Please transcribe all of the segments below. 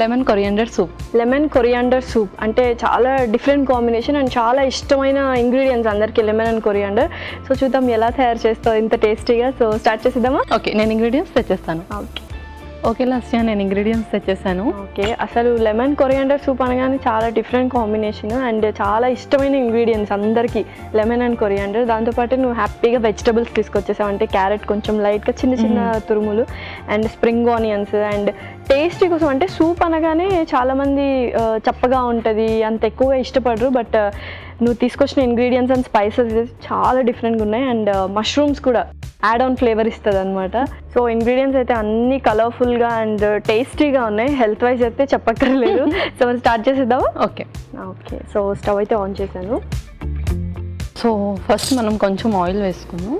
Lemon coriander soup. Lemon coriander soup అంటే చాలా different combination and చాలా ఇష్టమైన ఇంగ్రీడియంట్స్ అందరికీ లెమన్ అండ్ కొరియాండర్. సో చూద్దాం ఎలా తయారు చేస్తావు ఇంత టేస్టీగా. సో స్టార్ట్ చేసేద్దామా? ఓకే, నేను ఇంగ్రీడియంట్స్ తెచ్చేస్తాను. ఓకే లాస్యా, నేను ఇంగ్రీడియంట్స్ తెచ్చేసాను. ఓకే, అసలు లెమన్ కొరియాండర్ సూప్ అనగానే చాలా డిఫరెంట్ కాంబినేషన్ అండ్ చాలా ఇష్టమైన ఇంగ్రీడియంట్స్ అందరికీ లెమన్ అండ్ కొరియాండర్. దాంతోపాటు నువ్వు హ్యాపీగా వెజిటబుల్స్ తీసుకొచ్చేసావు, అంటే క్యారెట్ కొంచెం లైట్గా చిన్న చిన్న తురుములు and spring onions and tasty కోసం. అంటే సూప్ అనగానే చాలామంది చప్పగా ఉంటుంది, అంత ఎక్కువగా ఇష్టపడరు. బట్ నువ్వు తీసుకొచ్చిన ఇంగ్రీడియంట్స్ అండ్ స్పైసెస్ చాలా డిఫరెంట్గా ఉన్నాయి అండ్ మష్రూమ్స్ కూడా యాడ్ ఆన్ ఫ్లేవర్ ఇస్తుంది అనమాట. సో ఇంగ్రీడియంట్స్ అయితే అన్నీ కలర్ఫుల్గా అండ్ టేస్టీగా ఉన్నాయి. హెల్త్ వైజ్ అయితే చెప్పక్కర్లేదు. సో మనం స్టార్ట్ చేసేద్దామా? ఓకే ఓకే, సో స్టవ్ అయితే ఆన్ చేశాను. సో ఫస్ట్ మనం కొంచెం ఆయిల్ వేసుకున్నాం.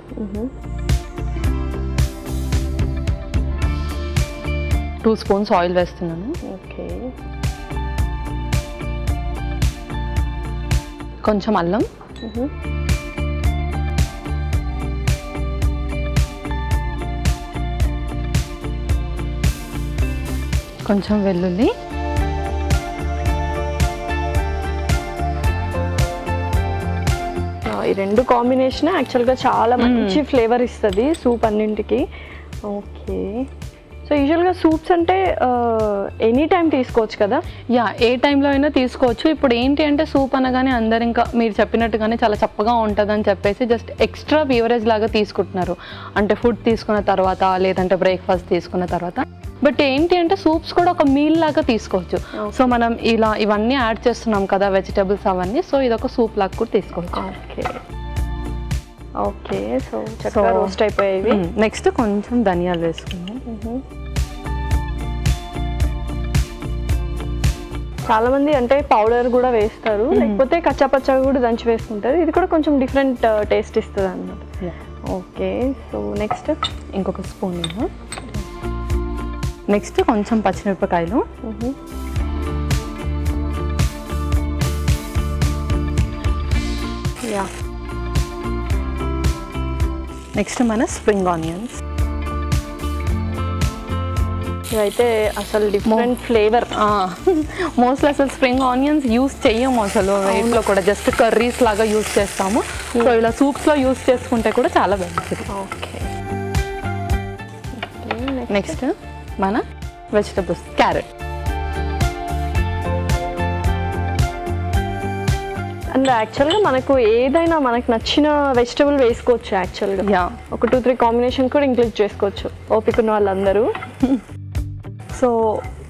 2 స్పూన్స్ ఆయిల్ వేస్తున్నాను. ఓకే, కొంచెం అల్లం, కొంచెం వెల్లుల్లి, ఈ రెండు కాంబినేషన్ యాక్చువల్గా చాలా మంచి ఫ్లేవర్ ఇస్తుంది సూప్ అన్నింటికి. ఓకే, సో యూజువల్గా సూప్స్ అంటే ఎనీ టైం తీసుకోవచ్చు కదా? యా, ఏ టైంలో అయినా తీసుకోవచ్చు. ఇప్పుడు ఏంటి అంటే సూప్ అనగానే అందరు ఇంకా మీరు చెప్పినట్టుగానే చాలా చప్పగా ఉంటుందని చెప్పేసి జస్ట్ ఎక్స్ట్రా బీవరేజ్ లాగా తీసుకుంటున్నారు, అంటే ఫుడ్ తీసుకున్న తర్వాత లేదంటే బ్రేక్ఫాస్ట్ తీసుకున్న తర్వాత. బట్ ఏంటి అంటే సూప్స్ కూడా ఒక మీల్ లాగా తీసుకోవచ్చు. సో మనం ఇలా ఇవన్నీ యాడ్ చేస్తున్నాం కదా, వెజిటబుల్స్ అవన్నీ, సో ఇదొక సూప్ లాగా కూడా తీసుకోవచ్చు. ఓకే ఓకే, సో చక్కగా రోస్ట్ అయిపోయేవి. నెక్స్ట్ కొంచెం ధనియాలు వేసుకుందాం. చాలా మంది అంటే పౌడర్ కూడా వేస్తారు, లేకపోతే కచ్చాపచ్చగా కూడా దంచి వేసుకుంటారు. ఇది కూడా కొంచెం డిఫరెంట్ టేస్ట్ ఇస్తుంది అన్నమాట. ఓకే, సో నెక్స్ట్ ఇంకొక స్పూన్. నెక్స్ట్ కొంచెం పచ్చిమిరపకాయలు, యా, నెక్స్ట్ మన స్ప్రింగ్ ఆనియన్స్. ఇదైతే అసలు డిఫరెంట్ ఫ్లేవర్. మోస్ట్లీ అసలు స్ప్రింగ్ ఆనియన్స్ యూస్ చెయ్యము అసలు వేట్లో కూడా, జస్ట్ కర్రీస్ లాగా యూస్ చేస్తాము. సో ఇలా సూప్స్లో యూస్ చేసుకుంటే కూడా చాలా బెనిఫిట్. ఓకే, నెక్స్ట్ మన వెజిటబుల్స్, క్యారెట్. అండ్ యాక్చువల్గా మనకు ఏదైనా మనకు నచ్చిన వెజిటబుల్ వేసుకోవచ్చు. యాక్చువల్గా యా, ఒక 2-3 కాంబినేషన్ కూడా ఇంక్లూడ్ చేసుకోవచ్చు ఓపిక ఉన్న వాళ్ళందరూ. సో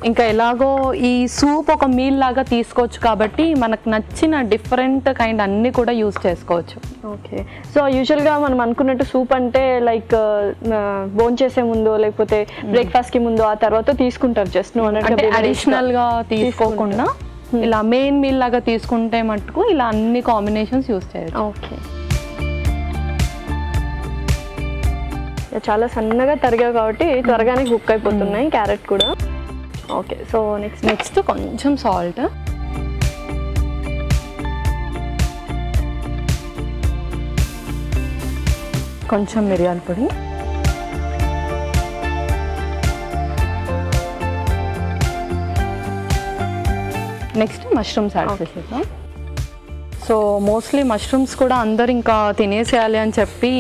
ఇంకా ఎలాగో ఈ సూప్ ఒక మీల్ లాగా తీసుకోవచ్చు కాబట్టి మనకు నచ్చిన డిఫరెంట్ కైండ్ అన్నీ కూడా యూస్ చేసుకోవచ్చు. ఓకే, సో యూజువల్గా మనం అనుకున్నట్టు సూప్ అంటే లైక్ భోజనం చేసే ముందు లేకపోతే బ్రేక్ఫాస్ట్కి ముందు ఆ తర్వాత తీసుకుంటారు. జస్ట్ అంటే అడిషనల్గా తీసుకోకుండా ఇలా మెయిన్ మీల్ లాగా తీసుకుంటే మటుకు ఇలా అన్ని కాంబినేషన్స్ యూస్ చేయొచ్చు. ఓకే, చాలా సన్నగా తరిగావు కాబట్టి త్వరగానే కుక్ అయిపోతున్నాయి క్యారెట్ కూడా. ఓకే, సో నెక్స్ట్ కొంచెం సాల్ట్, కొంచెం మిరియాల పొడి, నెక్స్ట్ మష్రూమ్స్ యాడ్ చేసేద్దాం. సో మోస్ట్లీ మష్రూమ్స్ కూడా అందరు ఇంకా తినేసేయాలి అని చెప్పి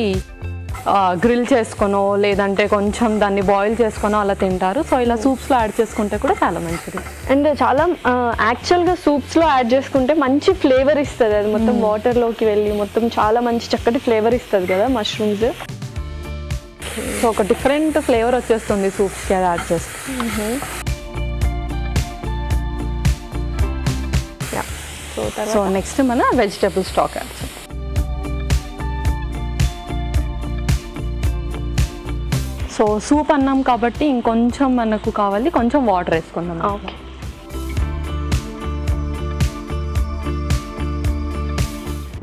గ్రిల్ చేసుకొనో లేదంటే కొంచెం దాన్ని బాయిల్ చేసుకొనో అలా తింటారు. సో ఇలా సూప్స్లో యాడ్ చేసుకుంటే కూడా చాలా మంచిది. అండ్ చాలా యాక్చువల్గా సూప్స్లో యాడ్ చేసుకుంటే మంచి ఫ్లేవర్ ఇస్తుంది. అది మొత్తం వాటర్లోకి వెళ్ళి మొత్తం చాలా మంచి చక్కటి ఫ్లేవర్ ఇస్తుంది కదా మష్రూమ్స్. సో ఒక డిఫరెంట్ ఫ్లేవర్ వచ్చేస్తుంది సూప్స్కి అది యాడ్ చేస్తే. సో నెక్స్ట్ మన వెజిటబుల్ స్టాక్ యాడ్ చేస్తాం. సో సూప్ అన్నాం కాబట్టి ఇంకొంచెం మనకు కావాలి, కొంచెం వాటర్ వేసుకుందాం. ఓకే,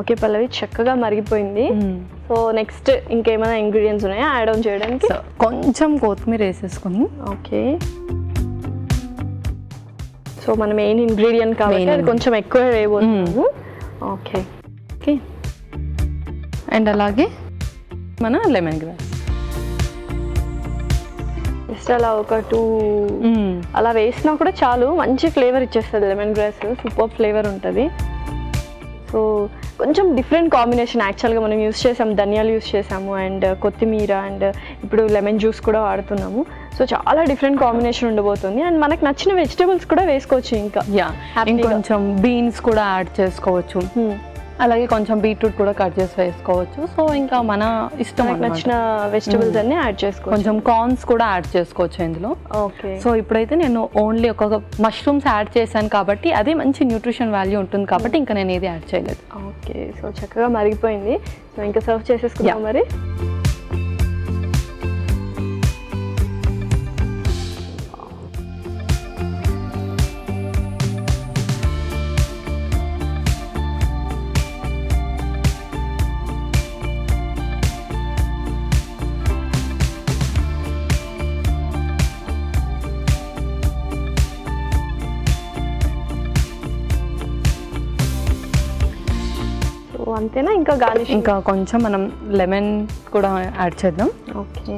ఓకే పల్లవి, చక్కగా మరిగిపోయింది. సో నెక్స్ట్ ఇంకేమైనా ఇంగ్రీడియంట్స్ ఉన్నాయా యాడ్ ఆన్ చేయడానికి? కొంచెం కొత్తిమీర వేసేసుకుని. ఓకే, సో మన మెయిన్ ఇంగ్రీడియంట్ కాబట్టి అది కొంచెం ఎక్కువ వేయబోతున్నాము. ఓకే ఓకే, అండ్ అలాగే మన లెమన్ గ్రాస్. జస్ట్ అలా ఒక 2 అలా వేసినా కూడా చాలు, మంచి ఫ్లేవర్ ఇచ్చేస్తుంది. లెమన్ గ్రాస్ సూపర్ ఫ్లేవర్ ఉంటుంది. సో కొంచెం డిఫరెంట్ కాంబినేషన్. యాక్చువల్గా మనం యూస్ చేసాము, ధనియాలు యూస్ చేసాము అండ్ కొత్తిమీర అండ్ ఇప్పుడు లెమన్ జ్యూస్ కూడా వాడుతున్నాము. సో చాలా డిఫరెంట్ కాంబినేషన్ ఉండబోతుంది అండ్ మనకు నచ్చిన వెజిటేబుల్స్ కూడా వేసుకోవచ్చు. ఇంకా కొంచెం బీన్స్ కూడా యాడ్ చేసుకోవచ్చు, అలాగే కొంచెం బీట్రూట్ కూడా కట్ చేసి వేసుకోవచ్చు. సో ఇంకా మన ఇష్టం, నచ్చిన వెజిటబుల్స్ అన్ని యాడ్ చేసుకోవచ్చు. కొంచెం కార్న్స్ కూడా యాడ్ చేసుకోవచ్చు ఇందులో. ఓకే. సో ఇప్పుడైతే నేను ఓన్లీ ఒక మష్రూమ్స్ యాడ్ చేశాను కాబట్టి అది మంచి న్యూట్రిషన్ వాల్యూ ఉంటుంది కాబట్టి ఇంకా నేను ఏది యాడ్ చేయలేదు. ఓకే. సో చక్కగా మరిగిపోయింది. సో ఇంకా సర్వ్ చేసేసుకుందాం మరి. అంతేనా? ఇంకా గార్నిష్ ఇంకా కొంచెం మనం లెమన్ కూడా యాడ్ చేద్దాం. Okay.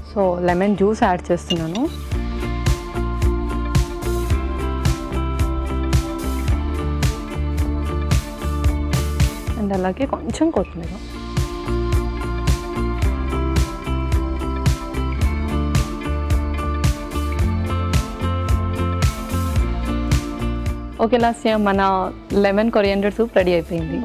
So lemon juice add చేస్తున్నాను. అండ్ అలాగే కొంచెం కొత్తిమీర. ఓకే లాస్య, మన లెమన్ కొరియాండర్ సూప్ రెడీ అయిపోయింది.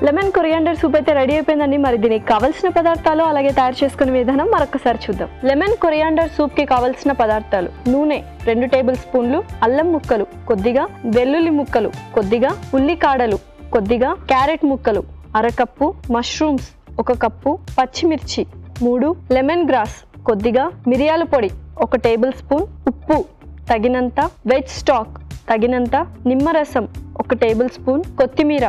లెమన్ కొరియాండర్ సూప్ అయితే రెడీ అయిపోయిందండి. మరి దీనికి కావాల్సిన పదార్థాలు అలాగే తయారు చేసుకునే విధానం మరొకసారి చూద్దాం. లెమన్ కొరియాండర్ సూప్ కి కావాల్సిన పదార్థాలు: నూనె 2 టేబుల్ స్పూన్లు, అల్లం ముక్కలు కొద్దిగా, వెల్లుల్లి ముక్కలు కొద్దిగా, ఉల్లికాడలు కొద్దిగా, క్యారెట్ ముక్కలు 1/2 కప్పు, మష్రూమ్స్ 1 కప్పు, పచ్చిమిర్చి 3, లెమన్ గ్రాస్ కొద్దిగా, మిరియాల పొడి 1 టేబుల్ స్పూన్, ఉప్పు తగినంత, వెజ్ స్టాక్ తగినంత, నిమ్మరసం 1 టేబుల్ స్పూన్, కొత్తిమీర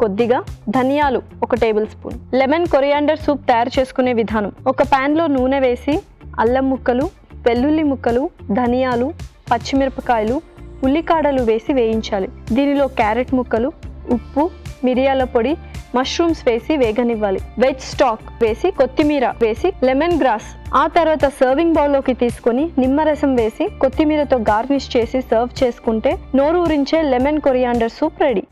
కొద్దిగా, ధనియాలు 1 table spoon. Lemon coriander soup తయారు చేసుకునే విధానం: ఒక ప్యాన్లో నూనె వేసి అల్లం ముక్కలు, వెల్లుల్లి ముక్కలు, ధనియాలు, పచ్చిమిరపకాయలు, ఉల్లికాడలు వేసి వేయించాలి. దీనిలో క్యారెట్ ముక్కలు, ఉప్పు, మిరియాల పొడి, మష్రూమ్స్ వేసి వేగనివ్వాలి. వెజ్ స్టాక్ వేసి, కొత్తిమీర వేసి, లెమన్ గ్రాస్, ఆ తర్వాత సర్వింగ్ బౌల్లోకి తీసుకొని నిమ్మరసం వేసి కొత్తిమీరతో గార్నిష్ చేసి సర్వ్ చేసుకుంటే నోరు ఊరించే లెమన్ కొరియాండర్ సూప్ రెడీ.